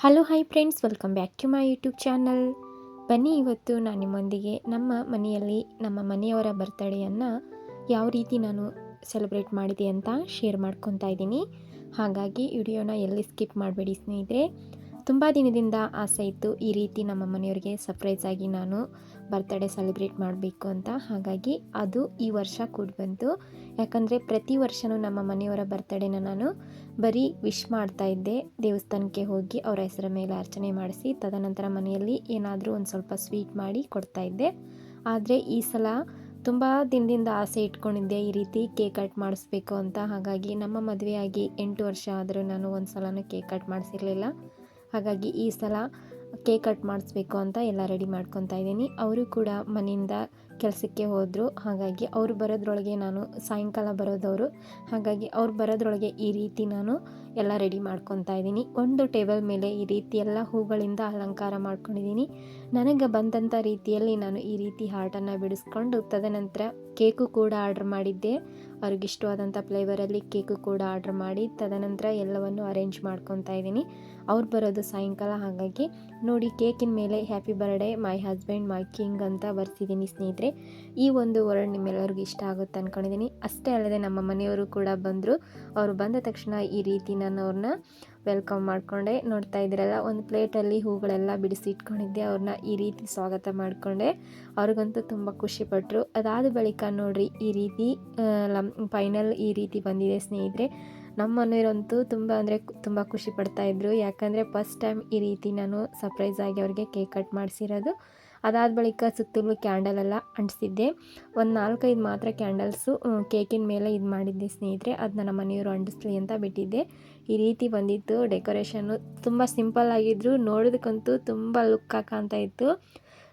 Hello hi friends, welcome back to my YouTube channel. ಬನ್ನಿ, ಇವತ್ತು ನಾನು ನಿಮ್ಮೊಂದಿಗೆ ನಮ್ಮ ಮನೆಯಲ್ಲಿ ನಮ್ಮ ಮನೆಯವರ ಬರ್ತ್ಡೇಯನ್ನು ಯಾವ ರೀತಿ ನಾನು ಸೆಲೆಬ್ರೇಟ್ ಮಾಡಿದೆ ಅಂತ ಶೇರ್ ಮಾಡ್ಕೊತಾ ಇದ್ದೀನಿ. ಹಾಗಾಗಿ ವಿಡಿಯೋನ ಎಲ್ಲಿ ಸ್ಕಿಪ್ ಮಾಡಬೇಡಿ ಸ್ನೇಹಿತರೆ. ತುಂಬ ದಿನದಿಂದ ಆಸೆ ಇತ್ತು ಈ ರೀತಿ ನಮ್ಮ ಮನೆಯವರಿಗೆ ಸರ್ಪ್ರೈಸ್ ಆಗಿ ನಾನು ಬರ್ತ್ಡೇ ಸೆಲೆಬ್ರೇಟ್ ಮಾಡಬೇಕು ಅಂತ. ಹಾಗಾಗಿ ಅದು ಈ ವರ್ಷ ಕೂಡ ಬಂತು. ಯಾಕಂದರೆ ಪ್ರತಿ ವರ್ಷವೂ ನಮ್ಮ ಮನೆಯವರ ಬರ್ತ್ಡೇನ ನಾನು ಬರೀ ವಿಶ್ ಮಾಡ್ತಾ ಇದ್ದೆ. ದೇವಸ್ಥಾನಕ್ಕೆ ಹೋಗಿ ಅವರ ಹೆಸರ ಮೇಲೆ ಅರ್ಚನೆ ಮಾಡಿಸಿ ತದನಂತರ ಮನೆಯಲ್ಲಿ ಏನಾದರೂ ಒಂದು ಸ್ವಲ್ಪ ಸ್ವೀಟ್ ಮಾಡಿ ಕೊಡ್ತಾ ಇದ್ದೆ. ಆದರೆ ಈ ಸಲ ತುಂಬ ದಿನದಿಂದ ಆಸೆ ಇಟ್ಕೊಂಡಿದ್ದೆ ಈ ರೀತಿ ಕೇಕ್ ಕಟ್ ಮಾಡಿಸ್ಬೇಕು ಅಂತ. ಹಾಗಾಗಿ ನಮ್ಮ ಮದುವೆಯಾಗಿ 8 ವರ್ಷ ಆದರೂ ನಾನು ಒಂದು ಸಲನೂ ಕೇಕ್ ಕಟ್ ಮಾಡಿಸಿರಲಿಲ್ಲ. ಹಾಗಾಗಿ ಈ ಸಲ ಕೇಕ್ ಕಟ್ ಮಾಡಿಸ್ಬೇಕು ಅಂತ ಎಲ್ಲ ರೆಡಿ ಮಾಡ್ಕೊತಾ ಇದ್ದೀನಿ. ಅವರು ಕೂಡ ಮನೆಯಿಂದ ಕೆಲಸಕ್ಕೆ ಹೋದರು. ಹಾಗಾಗಿ ಅವ್ರು ಬರೋದ್ರೊಳಗೆ ನಾನು ಸಾಯಂಕಾಲ ಬರೋದವರು. ಹಾಗಾಗಿ ಅವ್ರು ಬರೋದ್ರೊಳಗೆ ಈ ರೀತಿ ನಾನು ಎಲ್ಲ ರೆಡಿ ಮಾಡ್ಕೊತಾ ಇದ್ದೀನಿ. ಒಂದು ಟೇಬಲ್ ಮೇಲೆ ಈ ರೀತಿ ಎಲ್ಲ ಹೂಗಳಿಂದ ಅಲಂಕಾರ ಮಾಡ್ಕೊಂಡಿದ್ದೀನಿ. ನನಗೆ ಬಂದಂಥ ರೀತಿಯಲ್ಲಿ ನಾನು ಈ ರೀತಿ ಹಾರ್ಟನ್ನು ಬಿಡಿಸ್ಕೊಂಡು ತದನಂತರ ಕೇಕು ಕೂಡ ಆರ್ಡ್ರ್ ಮಾಡಿದ್ದೆ. ಅವ್ರಿಗಿಷ್ಟವಾದಂಥ ಫ್ಲೇವರಲ್ಲಿ ಕೇಕು ಕೂಡ ಆರ್ಡ್ರ್ ಮಾಡಿ ತದನಂತರ ಎಲ್ಲವನ್ನು ಅರೇಂಜ್ ಮಾಡ್ಕೊತಾ ಇದ್ದೀನಿ. ಅವ್ರು ಬರೋದು ಸಾಯಂಕಾಲ. ಹಾಗಾಗಿ ನೋಡಿ, ಕೇಕಿನ ಮೇಲೆ happy birthday my husband my king ಅಂತ ಬರ್ತಿದ್ದೀನಿ ಸ್ನೇಹಿತರೆ. ಈ ಒಂದು ವರ್ಡ್ ನಿಮ್ಮೆಲ್ಲರಿಗೂ ಇಷ್ಟ ಆಗುತ್ತೆ ಅಂದ್ಕೊಂಡಿದ್ದೀನಿ. ಅಷ್ಟೇ ಅಲ್ಲದೆ ನಮ್ಮ ಮನೆಯವರು ಕೂಡ ಬಂದರು. ಅವರು ಬಂದ ತಕ್ಷಣ ಈ ರೀತಿ ನಾನು ಅವ್ರನ್ನ ವೆಲ್ಕಮ್ ಮಾಡಿಕೊಂಡೆ. ನೋಡ್ತಾ ಇದ್ದೀರಲ್ಲ, ಒಂದು ಪ್ಲೇಟಲ್ಲಿ ಹೂಗಳೆಲ್ಲ ಬಿಡಿಸಿ ಇಟ್ಕೊಂಡಿದ್ದೆ. ಅವ್ರನ್ನ ಈ ರೀತಿ ಸ್ವಾಗತ ಮಾಡಿಕೊಂಡೆ. ಅವ್ರಿಗಂತೂ ತುಂಬ ಖುಷಿಪಟ್ಟರು. ಅದಾದ ಬಳಿಕ ನೋಡ್ರಿ, ಈ ರೀತಿ ಫೈನಲ್ ಈ ರೀತಿ ಬಂದಿದೆ ಸ್ನೇಹಿತರೆ. ನಮ್ಮ ಮನೆಯವರಂತೂ ತುಂಬ ಅಂದರೆ ತುಂಬ ಖುಷಿ ಪಡ್ತಾಯಿದ್ರು. ಯಾಕಂದರೆ ಫಸ್ಟ್ ಟೈಮ್ ಈ ರೀತಿ ನಾನು ಸರ್ಪ್ರೈಸ್ ಆಗಿ ಅವ್ರಿಗೆ ಕೇಕ್ ಕಟ್ ಮಾಡಿಸಿರೋದು. ಅದಾದ ಬಳಿಕ ಸುತ್ತಲೂ ಕ್ಯಾಂಡಲೆಲ್ಲ ಅಂಟಿಸಿದ್ದೆ. ಒಂದು 4-5 ಮಾತ್ರ ಕ್ಯಾಂಡಲ್ಸು ಕೇಕಿನ ಮೇಲೆ ಇದು ಮಾಡಿದ್ದೆ ಸ್ನೇಹಿತರೆ. ಅದನ್ನ ನಮ್ಮ ಮನೆಯವರು ಅಂಟಿಸ್ಲಿ ಅಂತ ಬಿಟ್ಟಿದ್ದೆ. ಈ ರೀತಿ ಬಂದಿತ್ತು ಡೆಕೋರೇಷನ್ನು. ತುಂಬ ಸಿಂಪಲ್ ಆಗಿದ್ರು, ನೋಡೋದಕ್ಕಂತೂ ತುಂಬ ಲುಕ್ ಕಾಣ್ತಾ ಇತ್ತು.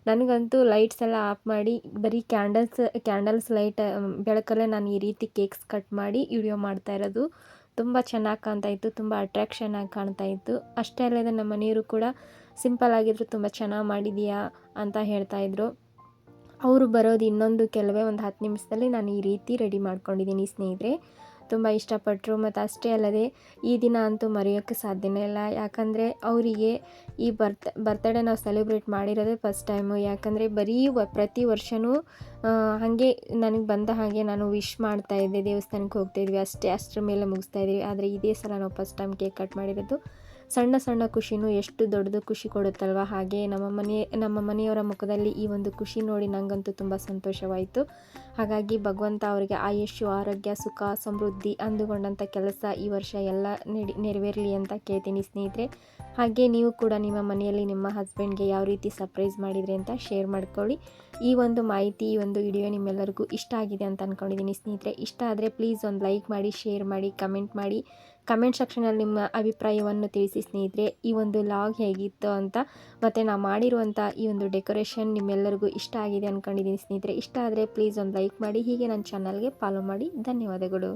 ನನಗಂತೂ ಲೈಟ್ಸ್ ಎಲ್ಲ ಆಫ್ ಮಾಡಿ ಬರೀ ಕ್ಯಾಂಡಲ್ಸ್ ಲೈಟ್ ಬೆಳಕಲ್ಲೇ ನಾನು ಈ ರೀತಿ ಕೇಕ್ಸ್ ಕಟ್ ಮಾಡಿ ವಿಡಿಯೋ ಮಾಡ್ತಾ ಇರೋದು. ತುಂಬ ಚೆನ್ನಾಗಿ ಕಾಣ್ತಾ ಇತ್ತು, ತುಂಬ ಅಟ್ರ್ಯಾಕ್ಷನ್ ಆಗಿ ಕಾಣ್ತಾ ಇತ್ತು. ಅಷ್ಟೇ ಅಲ್ಲದೆ ನಮ್ಮ ಮನೆಯವರು ಕೂಡ ಸಿಂಪಲ್ ಆಗಿದ್ರು, ತುಂಬ ಚೆನ್ನಾಗಿ ಮಾಡಿದೀಯಾ ಅಂತ ಹೇಳ್ತಾಯಿದ್ರು. ಅವರು ಬರೋದು ಇನ್ನೊಂದು ಕೆಲವೇ ಒಂದು 10 ನಿಮಿಷದಲ್ಲಿ ನಾನು ಈ ರೀತಿ ರೆಡಿ ಮಾಡ್ಕೊಂಡಿದ್ದೀನಿ ಸ್ನೇಹಿತರೆ. ತುಂಬ ಇಷ್ಟಪಟ್ಟರು. ಮತ್ತು ಅಷ್ಟೇ ಅಲ್ಲದೆ ಈ ದಿನ ಅಂತೂ ಮರೆಯೋಕ್ಕೆ ಸಾಧ್ಯನೇ ಇಲ್ಲ. ಯಾಕಂದರೆ ಅವರಿಗೆ ಈ ಬರ್ತಡೇ ನಾವು ಸೆಲೆಬ್ರೇಟ್ ಮಾಡಿರೋದೇ ಫಸ್ಟ್ ಟೈಮು. ಯಾಕಂದರೆ ಬರೀ ಪ್ರತಿ ವರ್ಷವೂ ಹಾಗೆ ನನಗೆ ಬಂದ ಹಾಗೆ ನಾನು ವಿಶ್ ಮಾಡ್ತಾಯಿದ್ದೆ, ದೇವಸ್ಥಾನಕ್ಕೆ ಹೋಗ್ತಾಯಿದ್ವಿ ಅಷ್ಟೇ, ಅಷ್ಟರ ಮೇಲೆ ಮುಗಿಸ್ತಾಯಿದ್ವಿ. ಆದರೆ ಇದೇ ಸಲ ನಾವು ಫಸ್ಟ್ ಟೈಮ್ ಕೇಕ್ ಕಟ್ ಮಾಡಿರೋದು. ಸಣ್ಣ ಸಣ್ಣ ಖುಷಿನೂ ಎಷ್ಟು ದೊಡ್ಡದು ಖುಷಿ ಕೊಡುತ್ತಲ್ವ. ಹಾಗೆ ನಮ್ಮ ಮನೆಯವರ ಮುಖದಲ್ಲಿ ಈ ಒಂದು ಖುಷಿ ನೋಡಿ ನನಗಂತೂ ತುಂಬ ಸಂತೋಷವಾಯಿತು. ಹಾಗಾಗಿ ಭಗವಂತ ಅವರಿಗೆ ಆಯುಷ್ಯು, ಆರೋಗ್ಯ, ಸುಖ, ಸಮೃದ್ಧಿ ಅಂದುಕೊಂಡಂಥ ಕೆಲಸ ಈ ವರ್ಷ ಎಲ್ಲ ನೆರವೇರಲಿ ಅಂತ ಕೇಳ್ತೀನಿ ಸ್ನೇಹಿತರೆ. ಹಾಗೆ ನೀವು ಕೂಡ ನಿಮ್ಮ ಮನೆಯಲ್ಲಿ ನಿಮ್ಮ ಹಸ್ಬೆಂಡ್ಗೆ ಯಾವ ರೀತಿ ಸರ್ಪ್ರೈಸ್ ಮಾಡಿದ್ರಿ ಅಂತ ಶೇರ್ ಮಾಡ್ಕೊಳ್ಳಿ. ಈ ಒಂದು ಮಾಹಿತಿ, ಈ ಒಂದು ವಿಡಿಯೋ ನಿಮ್ಮೆಲ್ಲರಿಗೂ ಇಷ್ಟ ಆಗಿದೆ ಅಂತ ಅಂದ್ಕೊಂಡಿದ್ದೀನಿ ಸ್ನೇಹಿತರೆ. ಇಷ್ಟ ಆದರೆ ಪ್ಲೀಸ್ ಒಂದು ಲೈಕ್ ಮಾಡಿ, ಶೇರ್ ಮಾಡಿ, ಕಮೆಂಟ್ ಮಾಡಿ. ಕಮೆಂಟ್ ಸೆಕ್ಷನಲ್ಲಿ ನಿಮ್ಮ ಅಭಿಪ್ರಾಯವನ್ನು ತಿಳಿಸಿ ಸ್ನೇಹಿತರೆ. ಈ ಒಂದು ಲಾಗ್ ಹೇಗಿತ್ತು ಅಂತ, ಮತ್ತು ನಾನು ಮಾಡಿರುವಂಥ ಈ ಒಂದು ಡೆಕೋರೇಷನ್ ನಿಮ್ಮೆಲ್ಲರಿಗೂ ಇಷ್ಟ ಆಗಿದೆ ಅಂದ್ಕೊಂಡಿದ್ದೀನಿ ಸ್ನೇಹಿತರೆ. ಇಷ್ಟ ಆದರೆ ಪ್ಲೀಸ್ ಒಂದು ಲೈಕ್ ಮಾಡಿ. ಹೀಗೆ ನನ್ನ ಚಾನಲ್ಗೆ ಫಾಲೋ ಮಾಡಿ. ಧನ್ಯವಾದಗಳು.